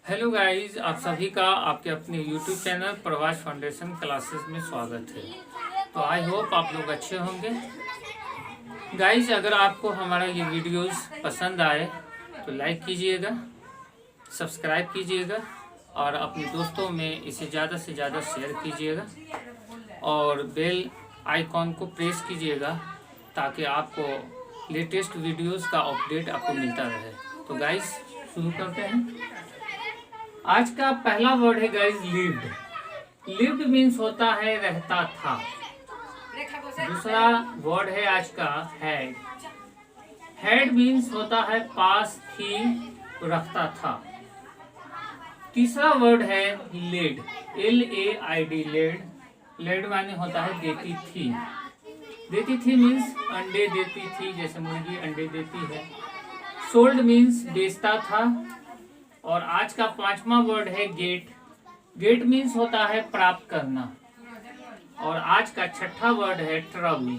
Hello guys, आप सभी का आपके अपने यूट्यूब चैनल प्रवास फाउंडेशन क्लासेस में स्वागत है। तो आई होप आप लोग अच्छे होंगे। गाइस, अगर आपको हमारा ये वीडियोस पसंद आए तो लाइक कीजिएगा, सब्सक्राइब कीजिएगा और अपने दोस्तों में इसे ज़्यादा से ज़्यादा शेयर कीजिएगा और बेल आइकॉन को प्रेस कीजिएगा ताकि आपको लेटेस्ट वीडियोस का अपडेट आपको मिलता रहे। तो गाइस, शुरू करते हैं। आज का पहला वर्ड है गाइस लिव्ड। लिव्ड मीन्स होता है रहता था। दूसरा वर्ड है आज का हैड। हैड मीन्स होता है पास थी, रखता था। तीसरा वर्ड है लेड। LAID lead. लेड माने होता है देती थी। देती थी मीन्स अंडे देती थी, जैसे मुर्गी अंडे देती है। सोल्ड मीन्स बेचता था। और आज का पांचवा वर्ड है गेट। गेट मीन्स होता है प्राप्त करना। और आज का छठा वर्ड है ट्रबल।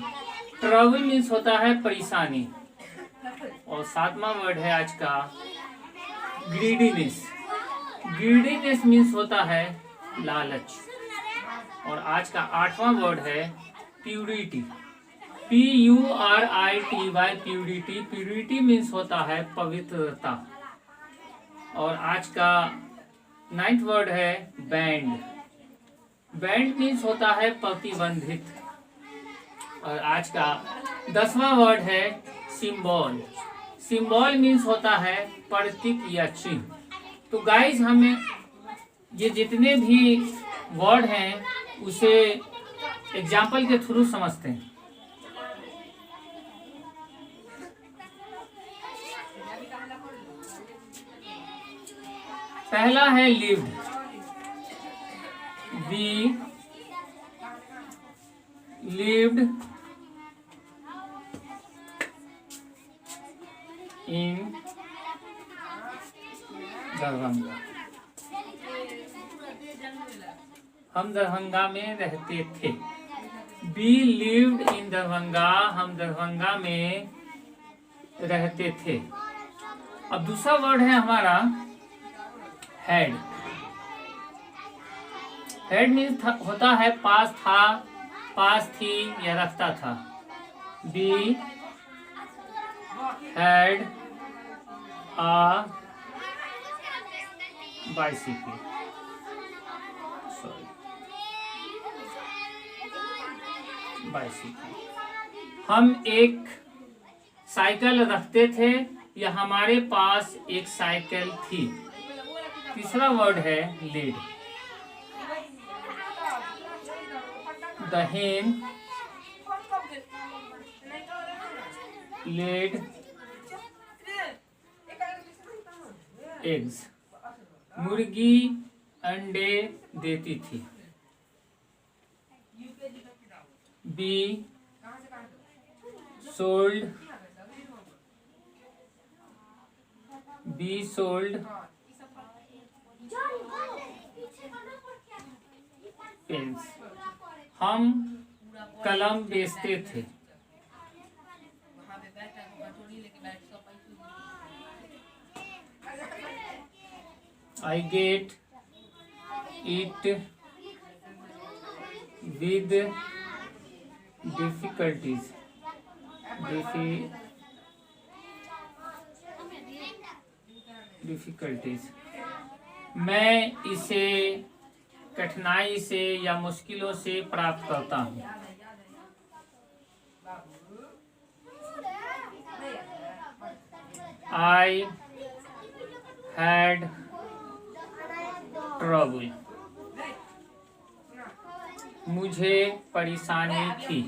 ट्रबल मीन्स होता है परेशानी। और सातवां वर्ड है आज का ग्रीडीनेस। ग्रीडीनेस मीन्स होता है लालच। और आज का आठवां वर्ड है purity. PURITY purity. Purity means होता है पवित्रता। और आज का 9th वर्ड है बैंड। बैंड मीन्स होता है प्रतिबंधित। और आज का 10वां वर्ड है सिंबल। सिंबल मीन्स होता है प्रतीक या चिन्ह। तो गाइज, हमें ये जितने भी वर्ड हैं उसे एग्जाम्पल के थ्रू समझते हैं। पहला है lived. We lived in Darbhanga. हम दरभंगा में रहते थे। We lived in Darbhanga. हम दरभंगा में रहते थे। अब दूसरा वर्ड है हमारा हेड। हेड मीन्स होता है पास था, पास थी या रखता था। We had a bicycle. Bicycle. हम एक साइकिल रखते थे या हमारे पास एक साइकिल थी। तीसरा वर्ड है lead. The hen laid eggs। मुर्गी अंडे देती थी। We sold pens. हम कलम बेचते थे। I get it with difficulties। मैं इसे कठिनाई से या मुश्किलों से प्राप्त करता हूँ। I had trouble। मुझे परेशानी थी।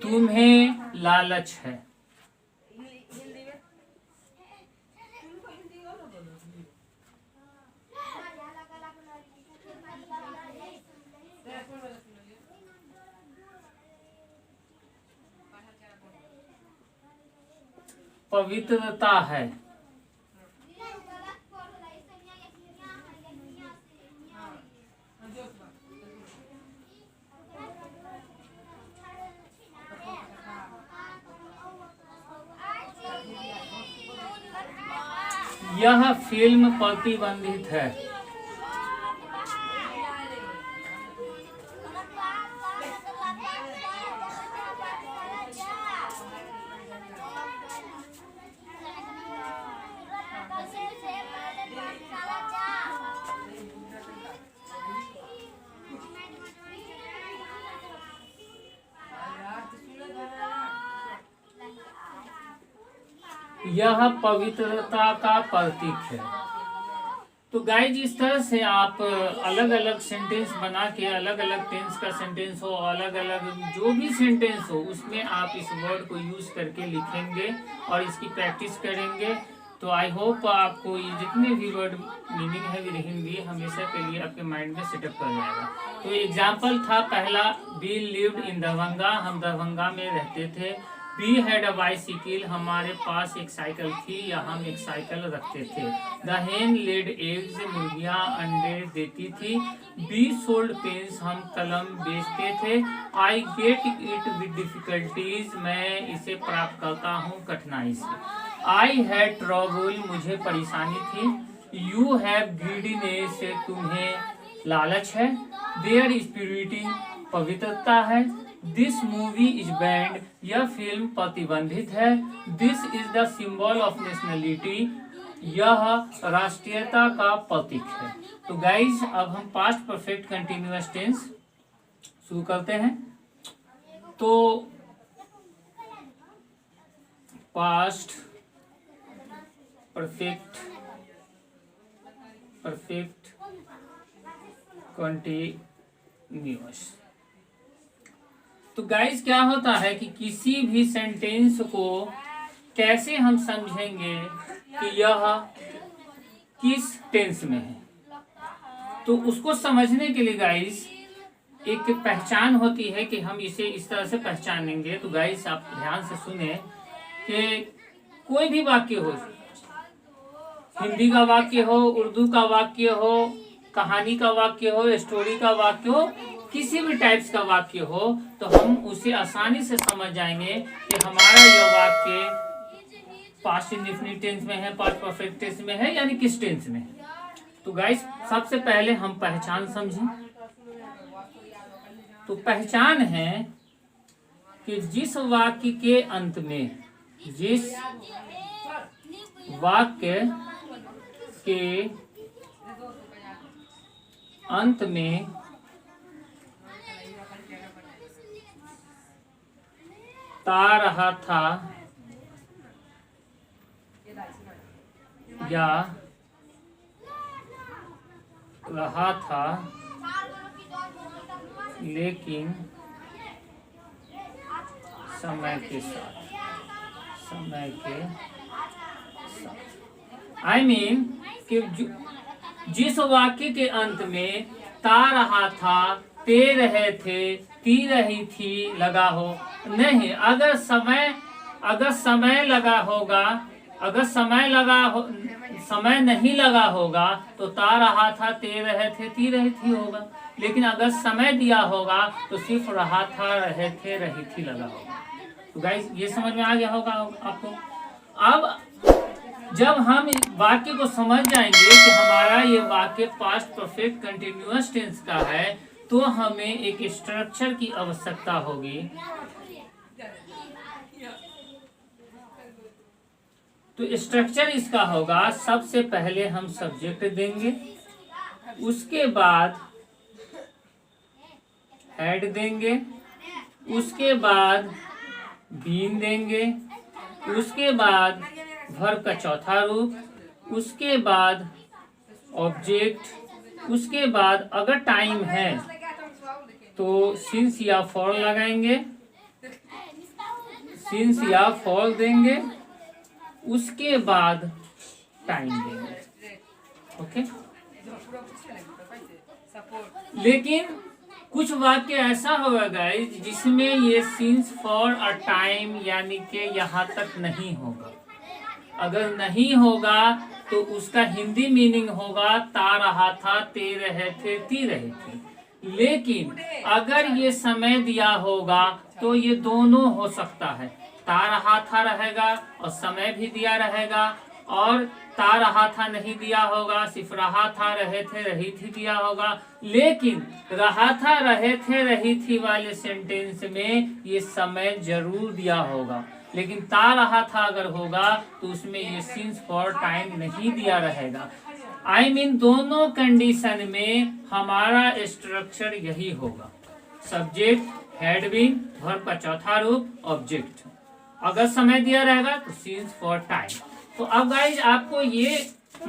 तुम्हें लालच है। पवित्रता है। यह फिल्म प्रतिबंधित है। यह पवित्रता का प्रतीक है। तो गाइज इस तरह से आप अलग अलग सेंटेंस बना के, अलग अलग टेंस का सेंटेंस हो, अलग अलग जो भी सेंटेंस हो, उसमें आप इस वर्ड को यूज करके लिखेंगे और इसकी प्रैक्टिस करेंगे। तो आई होप आपको ये जितने भी वर्ड मीनिंग है विद हिंदी हमेशा के लिए आपके माइंड में सेटअप कर जाएगा। तो एग्जाम्पल था पहला, वी लिव्ड इन दरभंगा, हम दरभंगा में रहते थे। वी हैड अ बाइसिकल, हमारे पास एक साइकिल थी या हम एक साइकिल रखते थे। द हेन लेड एग्स, मुर्गियाँ अंडे देती थी। वी सोल्ड पेन्स, हम कलम बेचते थे। I get it with difficulties, मैं इसे प्राप्त करता हूँ कठिनाई से। आई हैड ट्रबल, मुझे परेशानी थी। यू हैव ग्रीडीनेस, तुम्हें लालच है। देयर स्पिरिटी, पवित्रता है। दिस मूवी इज बैंड, यह फिल्म प्रतिबंधित है। This is the symbol of nationality, यह राष्ट्रीयता का प्रतीक है। तो गाइज अब हम पास्ट परफेक्ट कंटिन्यूअस टेंस शुरू करते हैं। तो पास्ट परफेक्ट कंटिन्यूअस। तो गाइस क्या होता है कि किसी भी सेंटेंस को कैसे हम समझेंगे कि यह किस टेंस में है, तो उसको समझने के लिए गाइस एक पहचान होती है कि हम इसे इस तरह से पहचानेंगे। तो गाइस आप ध्यान से सुने कि कोई भी वाक्य हो, हिंदी का वाक्य हो, उर्दू का वाक्य हो, कहानी का वाक्य हो, स्टोरी का वाक्य हो, किसी भी टाइप्स का वाक्य हो, तो हम उसे आसानी से समझ जाएंगे कि हमारा यह वाक्य पास्ट इंडेफिनिट टेंस में है, पास्ट परफेक्ट टेंस में है, यानी किस टेंस में है। तो गाइस सबसे पहले हम पहचान समझें। तो पहचान है कि जिस वाक्य के अंत में, जिस वाक्य के अंत में ता रहा था या रहा था लेकिन समय के साथ आई मीन कि जिस वाक्य के अंत में ता रहा था, ते रहे थे, ती रही थी लगा हो, नहीं, अगर समय लगा होगा, अगर समय नहीं लगा होगा तो ता रहा था, ते रहे थे, ती रही थी होगा। लेकिन अगर समय दिया होगा तो सिर्फ रहा था, रहे थे, रही थी लगा होगा। तो गाइस ये समझ में आ गया होगा आपको। अब जब हम वाक्य को समझ जाएंगे कि हमारा ये वाक्य पास्ट परफेक्ट कंटिन्यूअस टेंस का है, तो हमें एक स्ट्रक्चर की आवश्यकता होगी। तो स्ट्रक्चर इसका होगा, सबसे पहले हम सब्जेक्ट देंगे, उसके बाद हेड देंगे, उसके बाद बीन देंगे, उसके बाद वर्ब का चौथा रूप, उसके बाद ऑब्जेक्ट, उसके बाद अगर टाइम है तो सिंस या फॉर लगाएंगे, सिंस या फॉर देंगे, उसके बाद टाइम देंगे। ओके। लेकिन कुछ वाक्य ऐसा होगा गाइस जिसमें ये सिंस फॉर अ टाइम यानी कि यहाँ तक नहीं होगा। अगर नहीं होगा तो उसका हिंदी मीनिंग होगा ता रहा था, ते रहे थे, ती रही थी। लेकिन अगर ये समय दिया होगा तो ये दोनों हो सकता है, ता रहा था रहेगा और समय भी दिया रहेगा, और ता रहा था नहीं दिया होगा, सिर्फ रहा था रहे थे रही थी दिया होगा। लेकिन रहा था रहे थे रही थी वाले सेंटेंस में ये समय जरूर दिया होगा, लेकिन ता रहा था अगर होगा तो उसमें ये सिंस फॉर टाइम नहीं दिया रहेगा। I mean दोनों कंडीशन में हमारा स्ट्रक्चर यही होगा, सब्जेक्ट, हैड बीन, वर्ब का चौथा रूप, ऑब्जेक्ट। अगर समय दिया रहेगा तो सिंस फॉर टाइम। तो अब गाइज आपको ये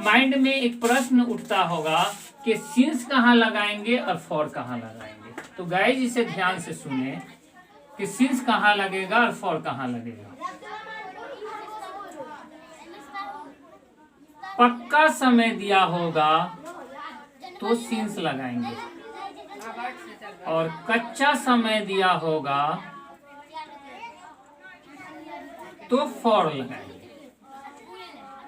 माइंड में एक प्रश्न उठता होगा कि सिंस कहाँ लगाएंगे और फॉर कहाँ लगाएंगे। तो गाइज इसे ध्यान से सुने कि सिंस कहाँ लगेगा और फॉर कहाँ लगेगा। पक्का समय दिया होगा तो सिंस लगाएंगे, और कच्चा समय दिया होगा तो फॉर लगाएंगे।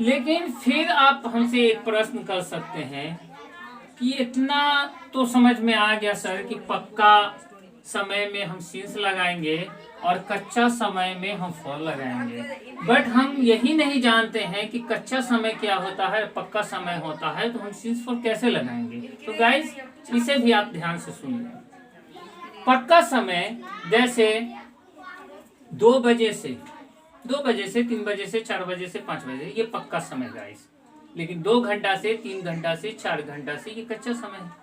लेकिन फिर आप हमसे एक प्रश्न कर सकते हैं कि इतना तो समझ में आ गया सर कि पक्का समय में हम सिंस लगाएंगे और कच्चा समय में हम फॉर लगाएंगे, बट हम यही नहीं जानते हैं कि कच्चा समय क्या होता है, पक्का समय होता है, तो हम सिंस फॉर कैसे लगाएंगे। तो गाइस इसे भी आप ध्यान से सुनिए। पक्का समय जैसे 2 बजे से 3 बजे से 4 बजे से 5 बजे, ये पक्का समय गाइस। लेकिन 2 घंटा से 3 घंटा से 4 घंटा से ये कच्चा समय है।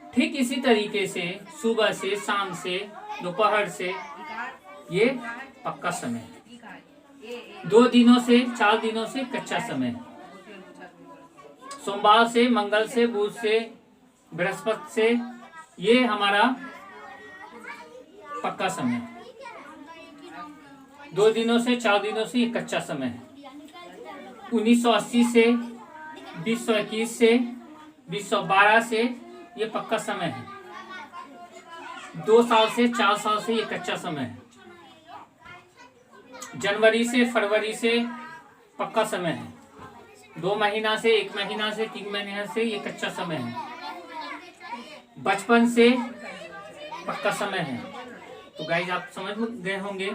ठीक इसी तरीके से सुबह से, शाम से, दोपहर से ये पक्का समय है। 2 दिनों से 4 दिनों से कच्चा समय है। सोमवार से, मंगल से, बुध से, बृहस्पति से ये हमारा पक्का समय है। 2 दिनों से 4 दिनों से ये कच्चा समय है। 1980 से 2021 से 2012 से ये पक्का समय है। 2 साल से 4 साल से ये कच्चा समय है। जनवरी से फरवरी से पक्का समय है। 2 महीना से 1 महीना से 3 महीना से ये कच्चा समय है। बचपन से पक्का समय है। तो गाइस आप समझ गए होंगे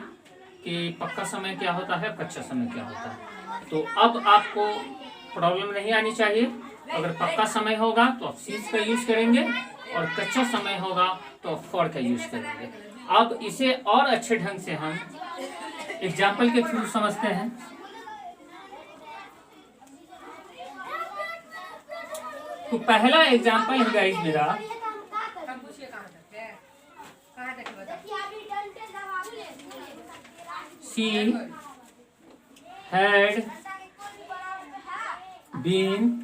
कि पक्का समय क्या होता है, कच्चा समय क्या होता है। तो अब आपको प्रॉब्लम नहीं आनी चाहिए। अगर पक्का समय होगा तो आप सिंस का यूज करेंगे, और कच्चा समय होगा तो आप फॉर का यूज करेंगे। अब इसे और अच्छे ढंग से हम एग्जाम्पल के थ्रू समझते हैं। तो पहला एग्जाम्पल है गाइस मेरा, she had been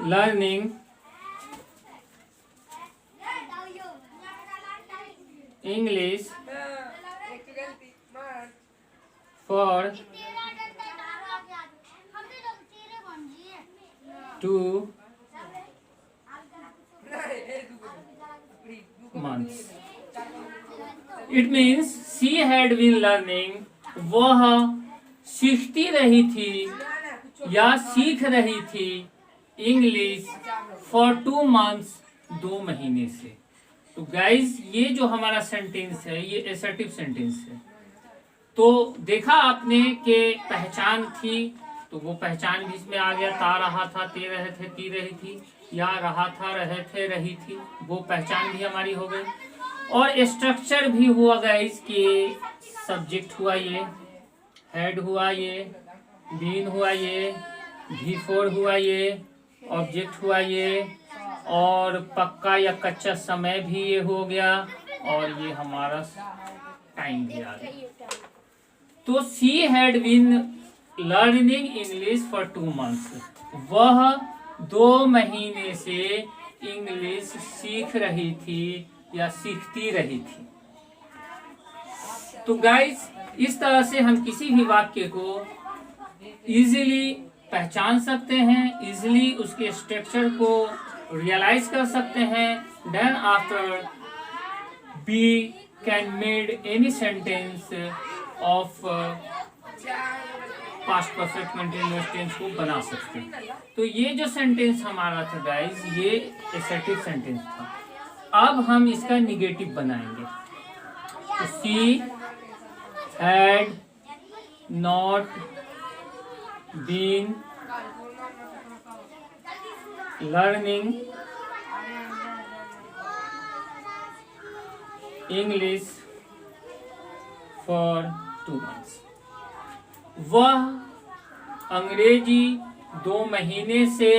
learning English for 2 months. It means she had been learning, वह सीखती रही थी या सीख रही थी इंग्लिश फॉर 2 months, 2 महीने से। तो गाइज ये जो हमारा सेंटेंस है ये एसर्टिव सेंटेंस है। तो देखा आपने कि पहचान थी, तो वो पहचान भी इसमें आ गया। ता रहा था, ते रहे थे, ती रही थी, या रहा था रहे थे रही थी, वो पहचान भी हमारी हो गई। और स्ट्रक्चर भी हुआ गाइज कि सब्जेक्ट हुआ ये, हेड हुआ ये, बीन हुआ ये, बिफोर हुआ ये, ऑब्जेक्ट हुआ ये, और पक्का या कच्चा समय भी ये हो गया, और ये हमारा टाइम भी आ गया। तो she had been learning English for 2 months, वह 2 महीने से इंग्लिश सीख रही थी या सीखती रही थी। तो गाइस इस तरह से हम किसी भी वाक्य को इजीली पहचान सकते हैं, इजीली उसके स्ट्रक्चर को रियलाइज कर सकते हैं। Then after we can made any sentence of past perfect continuous tense को बना सकते हैं। तो ये जो सेंटेंस हमारा था गाइस, ये एसर्टिव सेंटेंस था। अब हम इसका निगेटिव बनाएंगे। तो she had not been learning English for 2 months। वह अंग्रेजी 2 महीने से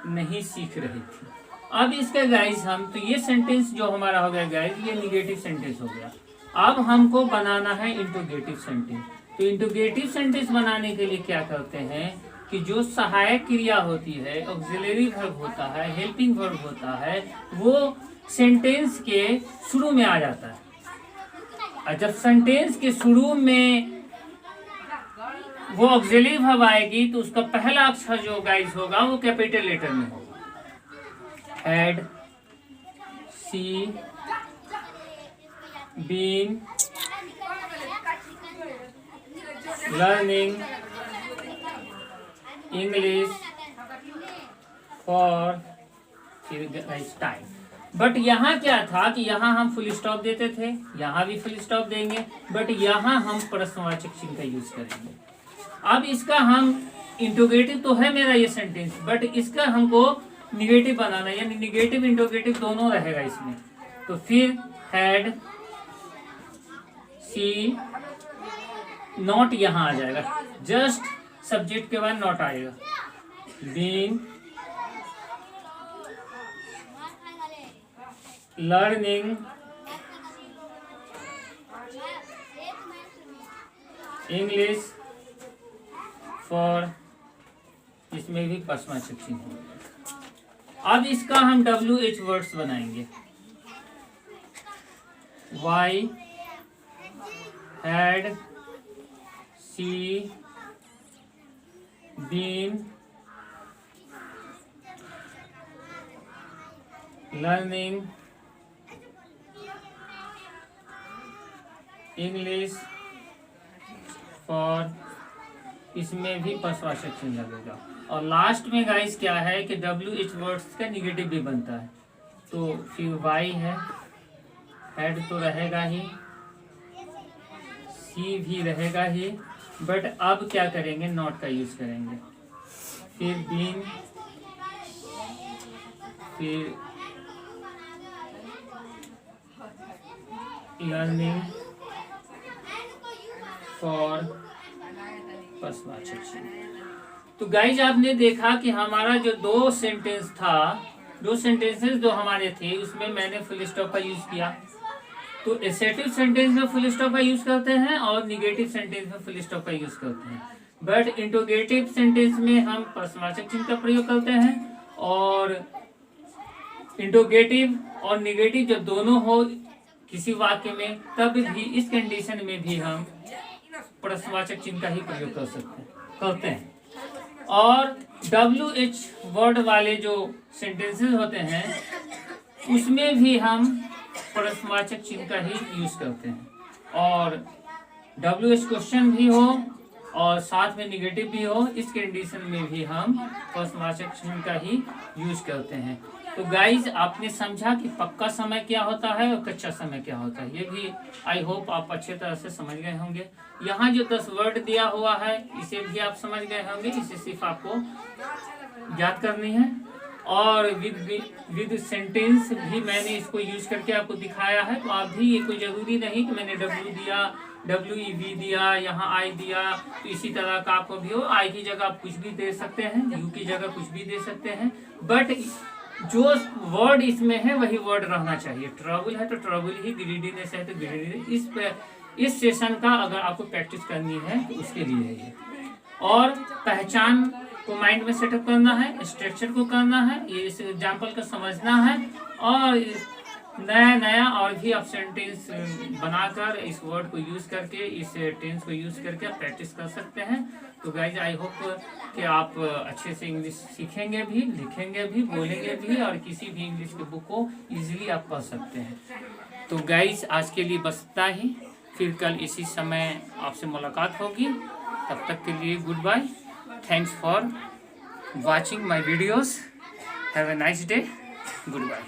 नहीं सीख रही थी। अब इसका गाइस हम तो ये सेंटेंस जो हमारा हो गया गाइस, ये निगेटिव सेंटेंस हो गया। अब हमको बनाना है इंटरोगेटिव सेंटेंस। तो इंटरोगेटिव सेंटेंस बनाने के लिए क्या करते हैं कि जो सहायक क्रिया होती है, ऑक्सिलरी वर्ब होता है, हेल्पिंग वर्ब होता है, वो सेंटेंस के शुरू में आ जाता है। और जब सेंटेंस के शुरू में वो ऑक्सिलरी वर्ब आएगी तो उसका पहला अक्षर जो गाइस होगा वो कैपिटल लेटर में होगा। Had she been learning English for time. But यहाँ क्या था कि यहाँ हम फुल स्टॉप देते थे, यहाँ भी फुल स्टॉप देंगे, बट यहाँ हम प्रश्नवाचक चिन्ह का यूज करेंगे। अब इसका हम इंटरोगेटिव तो है मेरा ये सेंटेंस, बट इसका हमको निगेटिव बनाना है, यानी निगेटिव इंटरोगेटिव दोनों रहेगा इसमें। तो फिर हैड सी नॉट यहाँ आ जाएगा, जस्ट सब्जेक्ट के बाद नॉट आएगा। बीन लर्निंग इंग्लिश फॉर, इसमें भी प्रश्नवाचक चिन्ह होगा। अब इसका हम WH वर्ड्स बनाएंगे। Why had she been learning English for, इसमें भी प्रश्नवाचक चिन्ह लगेगा। और लास्ट में गाइस क्या है कि WH वर्ड्स का निगेटिव भी बनता है। तो फिर वाई है, हेड तो रहेगा ही, सी भी रहेगा ही, बट अब क्या करेंगे, नॉट का यूज करेंगे। फिर बीन, फिर लर्निंग फॉर प्रश्नवाचक चिन्ह। तो गाइज आपने देखा कि हमारा जो 2 सेंटेंस था, 2 सेंटेंसेस जो हमारे थे, उसमें मैंने फुल स्टॉप का यूज किया। तो एसेटिव सेंटेंस में फुल स्टॉप का यूज करते हैं और निगेटिव सेंटेंस में फुल स्टॉप का यूज करते हैं, बट इंटरोगेटिव सेंटेंस में हम प्रश्नवाचक चिन्ह का प्रयोग करते हैं। और इंटरोगेटिव और निगेटिव जब दोनों हो किसी वाक्य में, तब भी इस कंडीशन में भी हम प्रश्नवाचक चिन्ह का ही प्रयोग करते हैं। और WH वर्ड वाले जो सेंटेंसेस होते हैं उसमें भी हम प्रश्नवाचक चिन्ह का ही यूज करते हैं। और WH क्वेश्चन भी हो और साथ में निगेटिव भी हो, इस कंडीशन में भी हम प्रश्नवाचक चिन्ह का ही यूज करते हैं। तो गाइज आपने समझा कि पक्का समय क्या होता है और कच्चा समय क्या होता है, ये भी आई होप आप अच्छे तरह से समझ गए होंगे। यहाँ जो 10 वर्ड दिया हुआ है इसे भी आप समझ गए होंगे, इसे सिर्फ आपको याद करनी है। और विद सेंटेंस भी मैंने इसको यूज करके आपको दिखाया है। तो आप भी, ये कोई जरूरी नहीं कि मैंने W दिया, WEV दिया, यहाँ I दिया, तो इसी तरह का आपको भी हो। I की जगह आप कुछ भी दे सकते हैं, U की जगह कुछ भी दे सकते हैं, बट जो वर्ड इसमें है वही वर्ड रहना चाहिए। ट्रबल है तो ट्रबल ही, ग्रीडीनेस है तो ग्रीडीनेस। इस सेशन का अगर आपको प्रैक्टिस करनी है तो उसके लिए है ये। और पहचान को माइंड में सेटअप करना है, स्ट्रक्चर को करना है, ये इस एग्जाम्पल को समझना है, और नया और भी आप सेंटेंस बनाकर इस वर्ड को यूज करके, इस टेंस को यूज करके आप प्रैक्टिस कर सकते हैं। तो गाइज आई होप कि आप अच्छे से इंग्लिश सीखेंगे भी, लिखेंगे भी, बोलेंगे भी, और किसी भी इंग्लिश के बुक को इजीली आप पढ़ सकते हैं। तो गाइज आज के लिए बस इतना ही, फिर कल इसी समय आपसे मुलाकात होगी। तब तक के लिए goodbye, thanks for watching my videos, have a nice day, good bye.